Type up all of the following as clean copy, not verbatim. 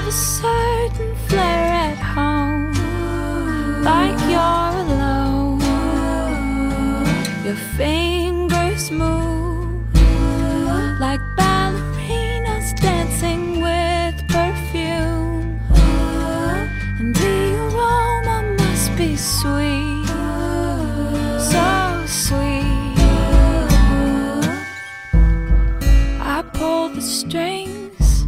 have a certain flair at home, like you're alone. Your fingers move like ballerinas dancing with perfume, and the aroma must be sweet, so sweet. I pull the strings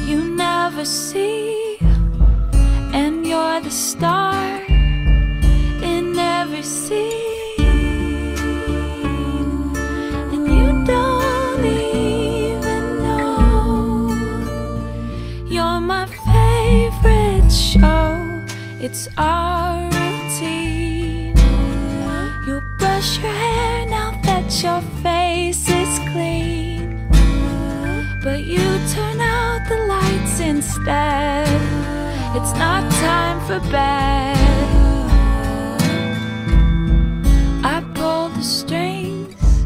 you never see, and you're the star in every scene. And you don't even know you're my favorite show. It's our routine. You brush your hair now that your face is clean, but you turn out the lights instead. It's not time for bed. I pull the strings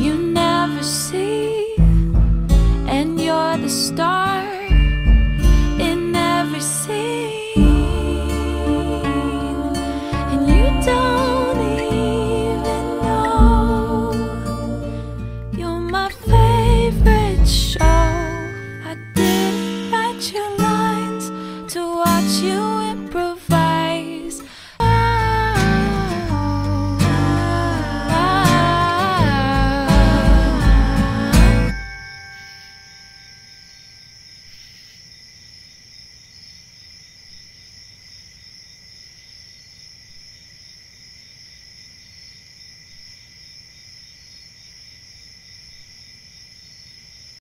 you never see, and you're the star in every scene. And you don't even know you're my favorite show. I didn't write your lines to watch you